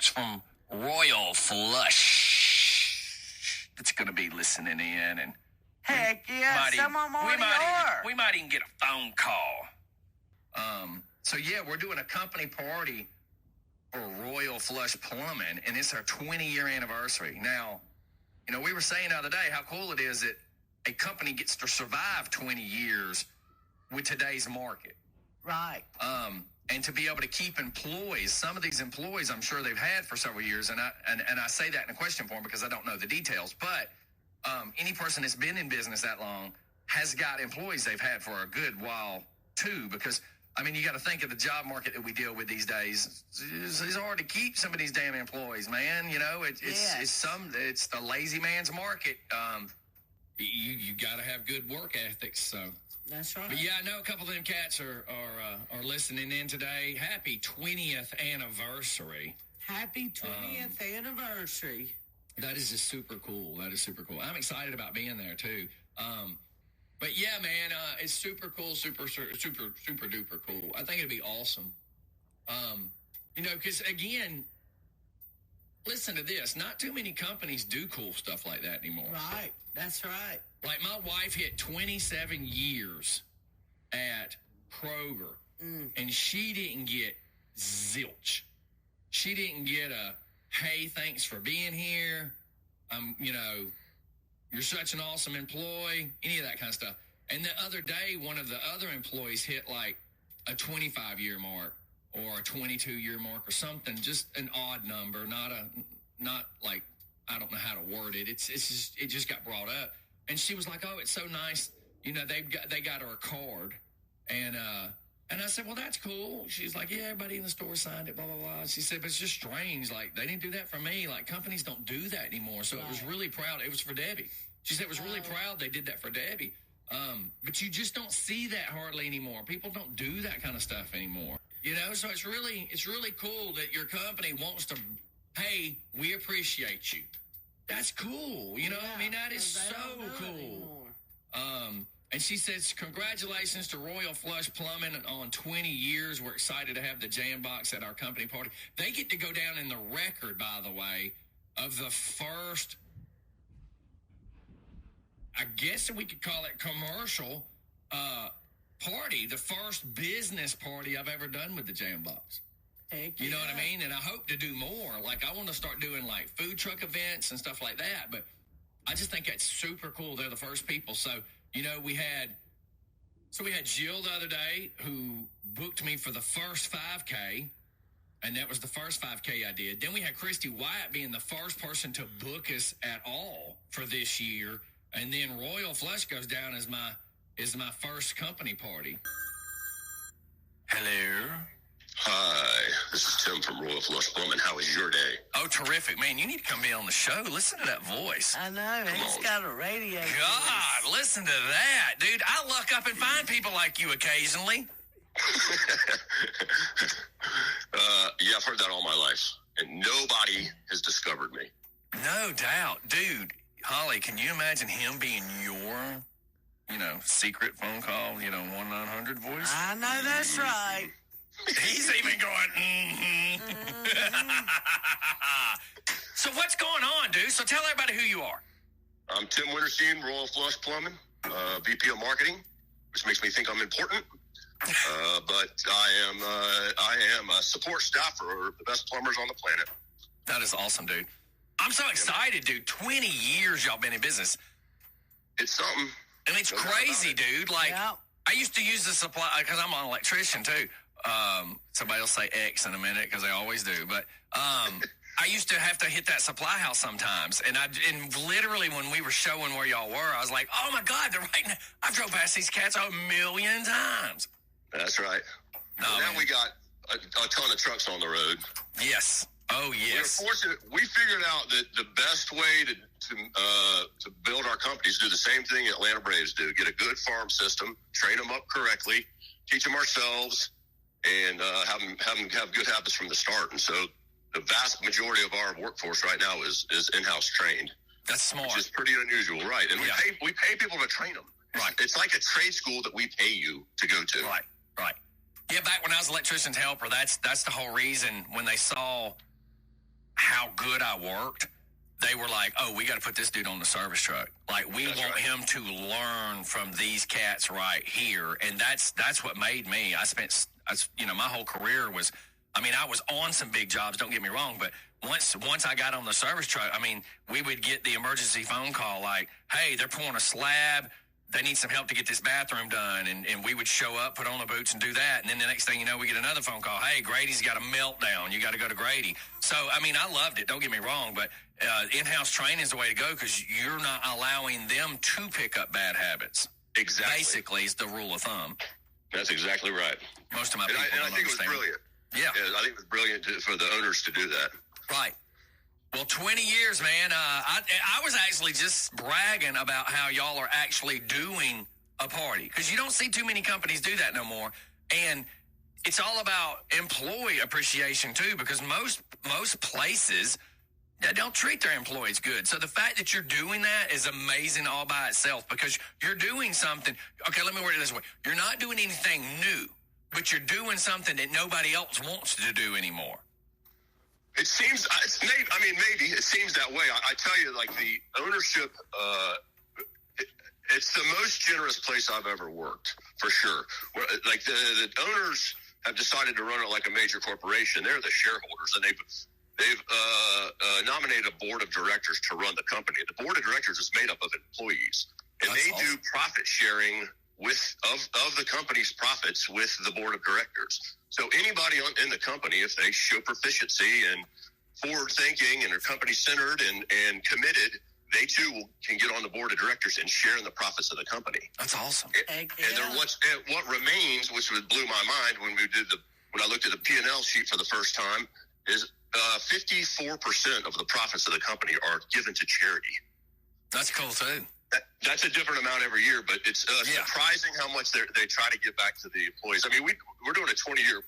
folks from Royal Flush that's going to be listening in. And heck yeah, someone already are. We might even get a phone call. So, yeah, we're doing a company party for Royal Flush Plumbing, and it's our 20-year anniversary. Now, we were saying the other day how cool it is that a company gets to survive 20 years with today's market. Right. And to be able to keep employees. Some of these employees I'm sure they've had for several years, and I say that in a question form because I don't know the details, but any person that's been in business that long has got employees they've had for a good while too, because you got to think of the job market that we deal with these days. It's hard to keep some of these damn employees, man. It's the lazy man's market. You got to have good work ethics. So that's right. But yeah, I know a couple of them cats are listening in today. Happy 20th anniversary. Happy 20th anniversary. That is just super cool. That is super cool. I'm excited about being there too. But yeah, man, it's super cool, super duper cool. I think it'd be awesome. Because again, listen to this. Not too many companies do cool stuff like that anymore. Right. That's right. Like my wife hit 27 years at Kroger, and she didn't get zilch. She didn't get a, hey, thanks for being here. You're such an awesome employee, any of that kind of stuff. And the other day, one of the other employees hit like a 25-year mark or a 22-year mark or something, just an odd number, not like, I don't know how to word it. It just got brought up. And she was like, oh, it's so nice. They got her a card. And I said, well, that's cool. She's like, yeah, everybody in the store signed it, blah, blah, blah. She said, but it's just strange. Like, they didn't do that for me. Like, companies don't do that anymore. So It was really proud. It was for Debbie. She said it was really proud they did that for Debbie. But you just don't see that hardly anymore. People don't do that kind of stuff anymore. So it's really cool that your company wants to, hey, we appreciate you. That's cool. That is so cool. And she says, congratulations to Royal Flush Plumbing on 20 years. We're excited to have the Jam Box at our company party. They get to go down in the record, by the way, of the first, I guess we could call it commercial party, the first business party I've ever done with the Jam Box. You know what I mean? And I hope to do more. Like, I want to start doing, like, food truck events and stuff like that. But I just think that's super cool. They're the first people. So, we had Jill the other day who booked me for the first 5K. And that was the first 5K I did. Then we had Christy White being the first person to book us at all for this year. And then Royal Flush goes down as my first company party. Hello. Hi, this is Tim from Royal Flush Plumbing. How was your day? Oh, terrific, man. You need to come be on the show. Listen to that voice. I know. He's got a radio. God, listen to that. Dude, I luck up and find people like you occasionally. Yeah, I've heard that all my life. And nobody has discovered me. No doubt. Dude, Holly, can you imagine him being your, secret phone call, 1-900 voice? I know that's right. He's even going, So what's going on, dude? So tell everybody who you are. I'm Tim Winterstein, Royal Flush Plumbing, VP of Marketing, which makes me think I'm important. But I am a support staff for the best plumbers on the planet. That is awesome, dude. I'm so excited, dude. 20 years y'all been in business. It's something. And it's crazy, dude. Like, I used to use the supply, because I'm an electrician, too. Somebody will say X in a minute because they always do. But I used to have to hit that supply house sometimes. And literally when we were showing where y'all were, I was like, oh, my God, they're right now. I've drove past these cats a million times. That's right. Now we got a ton of trucks on the road. Yes. Oh, yes. We're fortunate. We figured out that the best way to build our company is do the same thing Atlanta Braves do. Get a good farm system, train them up correctly, teach them ourselves, and have them have good habits from the start. And so the vast majority of our workforce right now is in-house trained. That's smart. Which is pretty unusual, right? And we pay people to train them. Right. It's like a trade school that we pay you to go to. Right. Yeah, back when I was electrician's helper, that's the whole reason when they saw how good I worked, they were like, oh, we got to put this dude on the service truck. Like, we want him to learn from these cats right here. And that's what made me. My whole career was, I was on some big jobs, don't get me wrong, but once I got on the service truck, we would get the emergency phone call like, hey, they're pouring a slab. They need some help to get this bathroom done. And we would show up, put on the boots and do that. And then the next thing you know, we get another phone call. Hey, Grady's got a meltdown. You got to go to Grady. So, I loved it. Don't get me wrong. But in-house training is the way to go because you're not allowing them to pick up bad habits. Exactly. Basically, is the rule of thumb. That's exactly right. Most of my people I think understand. It was brilliant. Yeah. I think it was brilliant for the owners to do that. Right. Well, 20 years, man. I was actually just bragging about how y'all are actually doing a party because you don't see too many companies do that no more. And it's all about employee appreciation too, because most places don't treat their employees good. So the fact that you're doing that is amazing all by itself because you're doing something. Okay, let me word it this way. You're not doing anything new, but you're doing something that nobody else wants to do anymore. It seems, maybe it seems that way. I tell you, like the ownership, it's the most generous place I've ever worked, for sure. Like the owners have decided to run it like a major corporation. They're the shareholders, and they've nominated a board of directors to run the company. The board of directors is made up of employees, and That's they awesome. do profit sharing of the company's profits with the board of directors. So anybody in the company, if they show proficiency and forward thinking and are company centered and committed, they too can get on the board of directors and share in the profits of the company. That's awesome. And what remains, which blew my mind when I looked at the P&L sheet for the first time, is 54% of the profits of the company are given to charity. That's cool too. That's a different amount every year, but it's surprising how much they try to give back to the employees. We're doing a 20-year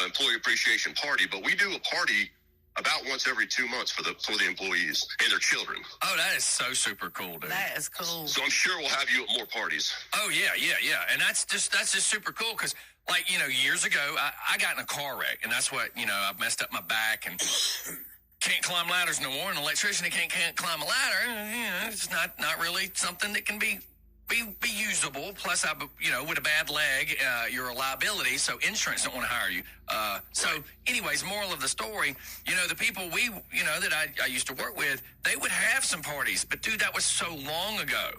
employee appreciation party, but we do a party about once every 2 months for the employees and their children. Oh, that is so super cool, dude. That is cool. So I'm sure we'll have you at more parties. Oh, yeah. And that's just super cool because, years ago, I got in a car wreck, and that's what, I messed up my back and can't climb ladders no more. An electrician that can't climb a ladder, it's not really something that can be usable. Plus, with a bad leg, you're a liability, so insurance don't want to hire you. Anyways, moral of the story, the people that I used to work with, they would have some parties, but dude, that was so long ago.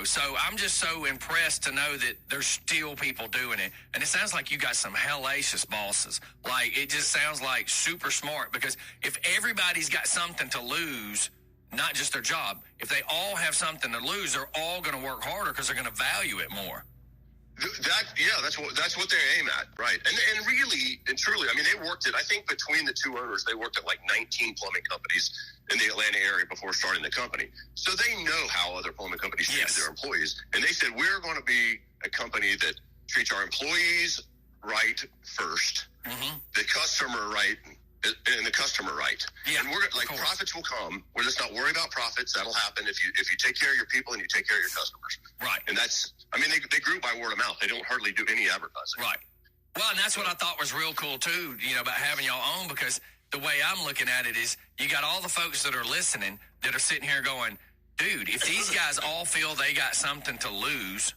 So I'm just so impressed to know that there's still people doing it. And it sounds like you got some hellacious bosses. Like, it just sounds like super smart because if everybody's got something to lose, not just their job, if they all have something to lose, they're all going to work harder because they're going to value it more. That's what they aim at, right? And really and truly, they worked at, I think between the two owners, they worked at like 19 plumbing companies in the Atlanta area before starting the company. So they know how other plumbing companies treat their employees. And they said, we're going to be a company that treats our employees right first, the customer right, and the customer right. Yeah, and we're like, profits will come. We're just not worried about profits. That'll happen if you take care of your people and you take care of your customers. Right. And that's, they grew by word of mouth. They don't hardly do any advertising. Right. Well, and that's what I thought was real cool too, about having y'all on, because the way I'm looking at it is you got all the folks that are listening that are sitting here going, dude, if these guys all feel they got something to lose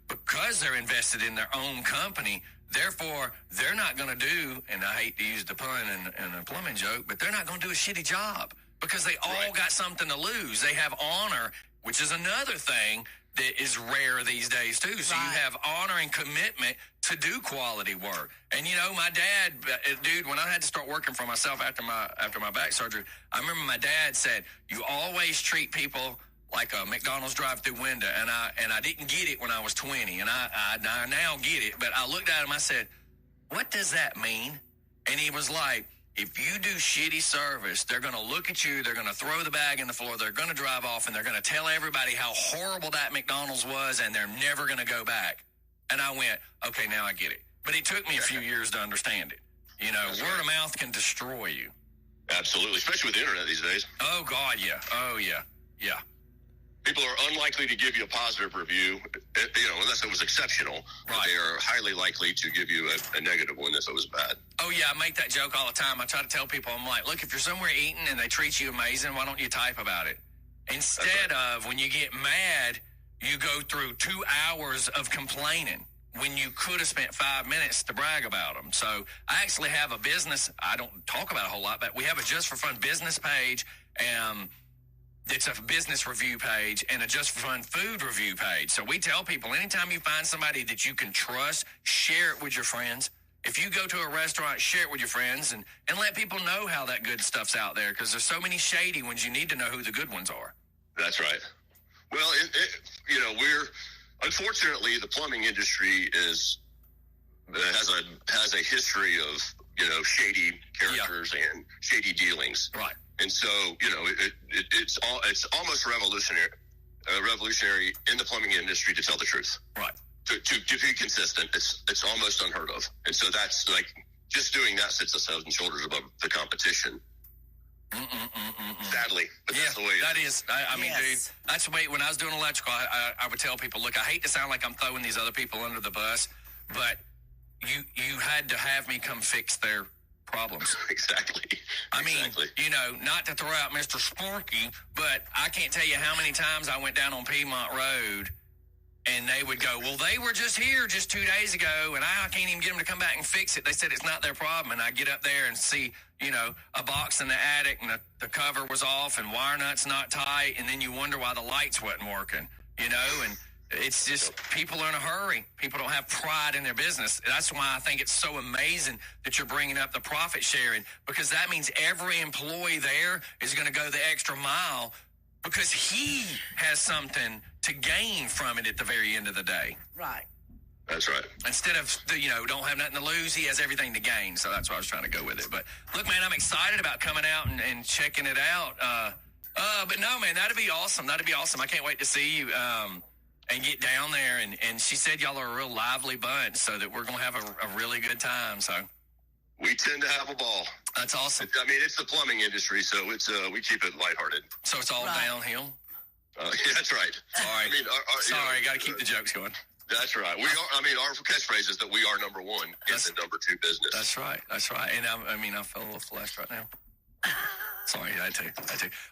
because they're invested in their own company, therefore, they're not going to do, and I hate to use the pun in a plumbing joke, but they're not going to do a shitty job because they all got something to lose. They have honor, which is another thing that is rare these days too. So you have honor and commitment to do quality work. And my dad, dude, when I had to start working for myself after my back surgery, I remember my dad said, you always treat people like a McDonald's drive-through window, and I didn't get it when I was 20, and I now get it. But I looked at him, I said, what does that mean? And he was like, if you do shitty service, they're going to look at you, they're going to throw the bag in the floor, they're going to drive off, and they're going to tell everybody how horrible that McDonald's was, and they're never going to go back. And I went, okay, now I get it. But it took me a few years to understand it. Word of mouth can destroy you. Absolutely, especially with the internet these days. Oh, God, yeah. Oh, yeah. Yeah. People are unlikely to give you a positive review, unless it was exceptional. Right. They are highly likely to give you a negative one if it was bad. Oh, yeah, I make that joke all the time. I try to tell people, I'm like, look, if you're somewhere eating and they treat you amazing, why don't you type about it? Instead of, when you get mad, you go through 2 hours of complaining when you could have spent 5 minutes to brag about them. So I actually have a business. I don't talk about it a whole lot, but we have a Just for Fun business page, and it's a business review page and a Just for Fun food review page. So we tell people, anytime you find somebody that you can trust, share it with your friends. If you go to a restaurant, share it with your friends and let people know how that good stuff's out there, because there's so many shady ones. You need to know who the good ones are. That's right. Well, unfortunately, the plumbing industry has a history of, shady characters and shady dealings. Right. And so, it's almost revolutionary in the plumbing industry to tell the truth. Right. To be consistent, it's almost unheard of. And so that's like, just doing that sits us head and shoulders above the competition. Sadly, but that's the way it is. I mean, dude, that's the way. When I was doing electrical, I would tell people, look, I hate to sound like I'm throwing these other people under the bus, but you had to have me come fix their problems. Exactly. I mean, not to throw out Mr. Sparky, but I can't tell you how many times I went down on Piedmont Road and they would go, well, they were just here just 2 days ago, and I can't even get them to come back and fix it. They said it's not their problem. And I get up there and see, a box in the attic, and the cover was off, and wire nuts not tight, and then you wonder why the lights wasn't working, and it's just people are in a hurry. People don't have pride in their business. That's why I think it's so amazing that you're bringing up the profit sharing, because that means every employee there is going to go the extra mile because he has something to gain from it at the very end of the day. Right. That's right. Instead of, don't have nothing to lose, he has everything to gain. So that's why I was trying to go with it. But look, man, I'm excited about coming out and checking it out. But no, man, that'd be awesome. That'd be awesome. I can't wait to see you and get down there. And she said y'all are a real lively bunch, so that we're going to have a really good time. So we tend to have a ball. That's awesome. It's the plumbing industry, so it's we keep it lighthearted. So it's all downhill? Yeah, that's right. Sorry. Sorry, got to keep the jokes going. That's right. We are. Our catchphrase is that we are number one in the number two business. That's right. That's right. And I feel a little flushed right now. Sorry, I too.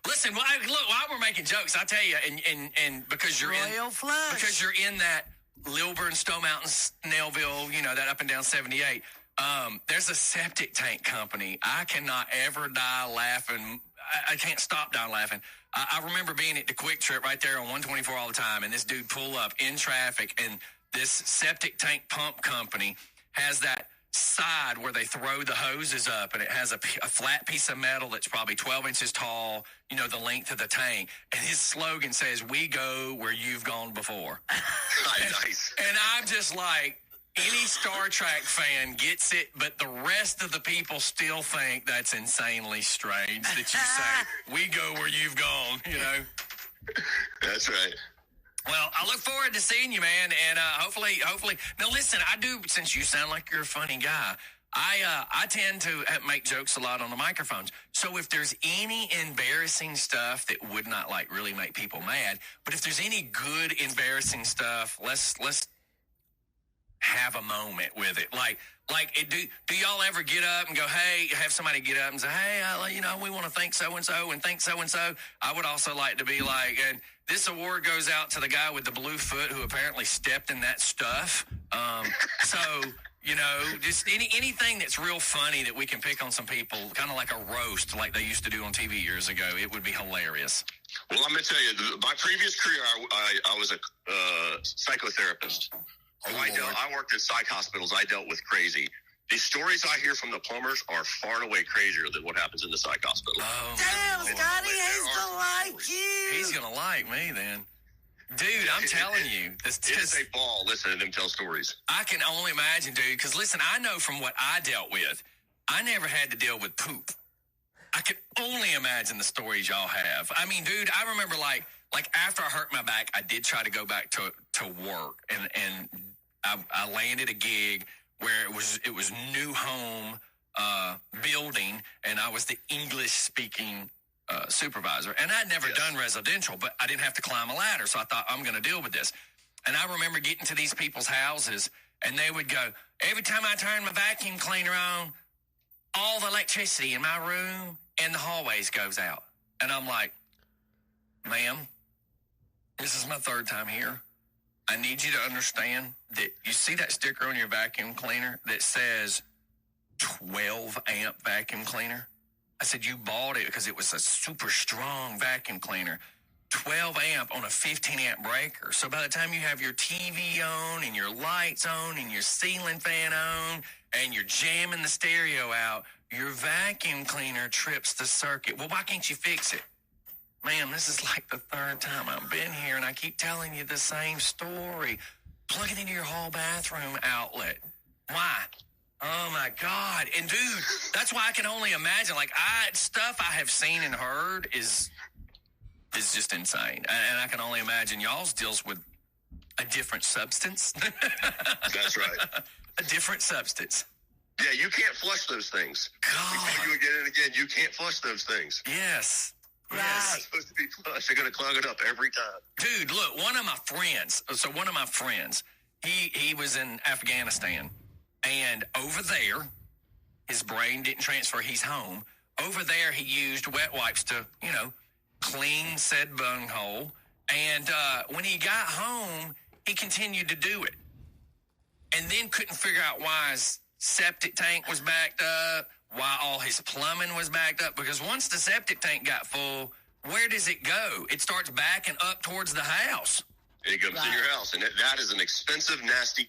Listen, look, while we're making jokes, I tell you, and because you're because you're in that Lilburn, Stone Mountain, Snellville, that up and down 78. There's a septic tank company. I cannot ever die laughing. I can't stop dying laughing. I remember being at the Quick Trip right there on 124 all the time, and this dude pull up in traffic, and this septic tank pump company has that side where they throw the hoses up, and it has a flat piece of metal that's probably 12 inches tall, the length of the tank. And his slogan says, "We go where you've gone before." Nice. And I'm just like, any Star Trek fan gets it, but the rest of the people still think that's insanely strange that you say, "We go where you've gone," That's right. Well, I look forward to seeing you, man, and hopefully. Now, listen, I do, since you sound like you're a funny guy, I tend to make jokes a lot on the microphones. So if there's any embarrassing stuff that would not really make people mad, but if there's any good embarrassing stuff, let's have a moment with it. Do y'all ever get up and go, hey, have somebody get up and say, hey, we want to thank so-and-so and thank so-and-so. I would also like to be like, and this award goes out to the guy with the blue foot who apparently stepped in that stuff. Just anything that's real funny that we can pick on some people, kind of like a roast like they used to do on TV years ago. It would be hilarious. Well, I'm going to tell you, my previous career, I was a psychotherapist. I worked in psych hospitals. I dealt with crazy. The stories I hear from the plumbers are far and away crazier than what happens in the psych hospital. Oh, damn, Scotty, he's gonna like you. He's gonna like me then. Dude, I'm telling you. It is a ball listening to them tell stories. I can only imagine, dude, because listen, I know from what I dealt with, I never had to deal with poop. I can only imagine the stories y'all have. I mean, dude, I remember like after I hurt my back, I did try to go back to work, and I landed a gig where it was new home building, and I was the English speaking supervisor. And I'd never done residential, but I didn't have to climb a ladder. So I thought, I'm going to deal with this. And I remember getting to these people's houses, and they would go, every time I turn my vacuum cleaner on, all the electricity in my room and the hallways goes out. And I'm like, ma'am, this is my third time here. I need you to understand that you see that sticker on your vacuum cleaner that says 12 amp vacuum cleaner? I said, you bought it because it was a super strong vacuum cleaner. 12 amp on a 15 amp breaker. So by the time you have your TV on and your lights on and your ceiling fan on and you're jamming the stereo out, your vacuum cleaner trips the circuit. Well, why can't you fix it? Man, this is like the third time I've been here, and I keep telling you the same story. Plug it into your hall bathroom outlet. Why? Oh, my God. And, dude, that's why I can only imagine. Like, stuff I have seen and heard is just insane. And I can only imagine y'all's deals with a different substance. That's right. A different substance. Yeah, you can't flush those things. God. Before you again and again, you can't flush those things. Yes. It's not supposed to be flushed. They're going to clog it up every time. Dude, look, one of my friends, he was in Afghanistan, and over there, his brain didn't transfer. He's home. Over there, he used wet wipes to, clean said bunghole. And when he got home, he continued to do it. And then couldn't figure out why his septic tank was backed up, why all his plumbing was backed up. Because once the septic tank got full, where does it go? It starts backing up towards the house. It goes to your house. And that is an expensive, nasty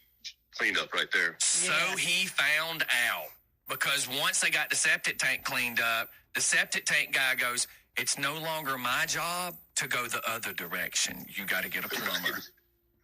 cleanup right there. So he found out. Because once they got the septic tank cleaned up, the septic tank guy goes, it's no longer my job to go the other direction. You got to get a plumber.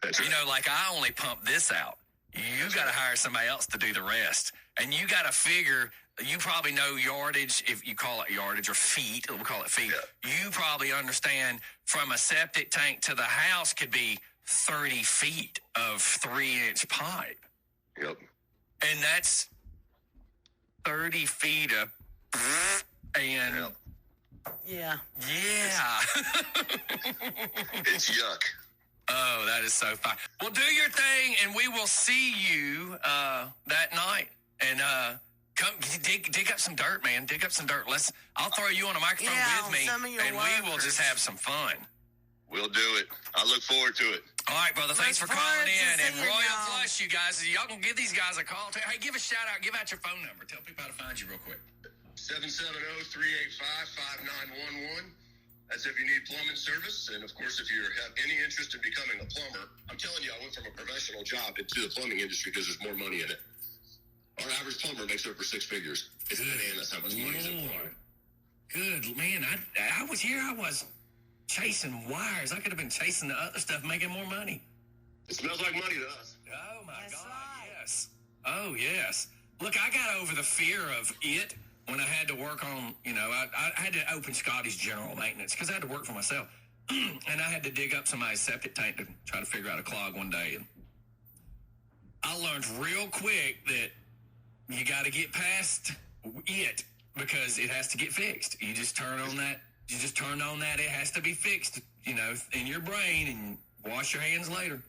That's right. Like I only pump this out. You got to hire somebody else to do the rest. And you got to figure, you probably know yardage, if you call it yardage or feet, we'll call it feet. Yeah. You probably understand from a septic tank to the house could be 30 feet of 3-inch pipe. Yep. And that's 30 feet of and Yep. Yeah. It's yuck. Oh, that is so fine. Well, do your thing, and we will see you that night. And come dig up some dirt, man. Dig up some dirt. I'll throw you on a microphone with me, some of your and we will just have some fun. We'll do it. I look forward to it. All right, brother. Thanks for calling in. And seeing Royal y'all. Flush, you guys. Y'all can give these guys a call. Hey, give a shout out. Give out your phone number. Tell people how to find you real quick. 770-385-5911. That's if you need plumbing service. And, of course, if you have any interest in becoming a plumber, I'm telling you, I went from a professional job into the plumbing industry because there's more money in it. Our average plumber makes over 6 figures. It's bananas how much money is in plumbing. Good, man. I was here. I was chasing wires. I could have been chasing the other stuff, making more money. It smells like money to us. Oh, my That's God, right. yes. Oh, yes. Look, I got over the fear of it when I had to work on, I had to open Scotty's general maintenance because I had to work for myself. And I had to dig up somebody's septic tank to try to figure out a clog one day. And I learned real quick that you got to get past it because it has to get fixed. You just turn on that. It has to be fixed, in your brain, and wash your hands later.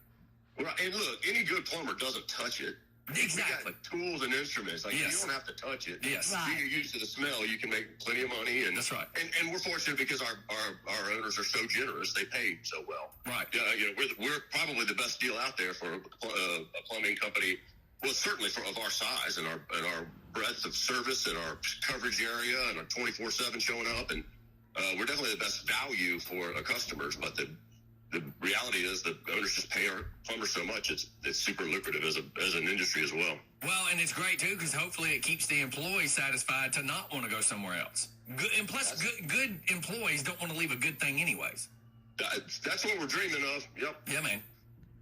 Right. And look, any good plumber doesn't touch it. Exactly. We got tools and instruments. Like, Yes. you don't have to touch it. Yes. If you get used to the smell, you can make plenty of money. And That's right. And we're fortunate because our owners are so generous. They pay so well. Right. Yeah, we're probably the best deal out there for a plumbing company. Well, certainly of our size and our breadth of service and our coverage area and our 24/7 showing up, and we're definitely the best value for our customers. But the reality is that owners just pay our plumbers so much; it's super lucrative as an industry as well. Well, and it's great too because hopefully it keeps the employees satisfied to not want to go somewhere else. Good, and plus, good employees don't want to leave a good thing anyways. That's what we're dreaming of. Yep. Yeah, man.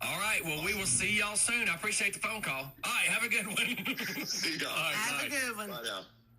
All right. Well, we will see y'all soon. I appreciate the phone call. All right. Have a good one. See y'all. All right, Have bye. a good one. Bye now.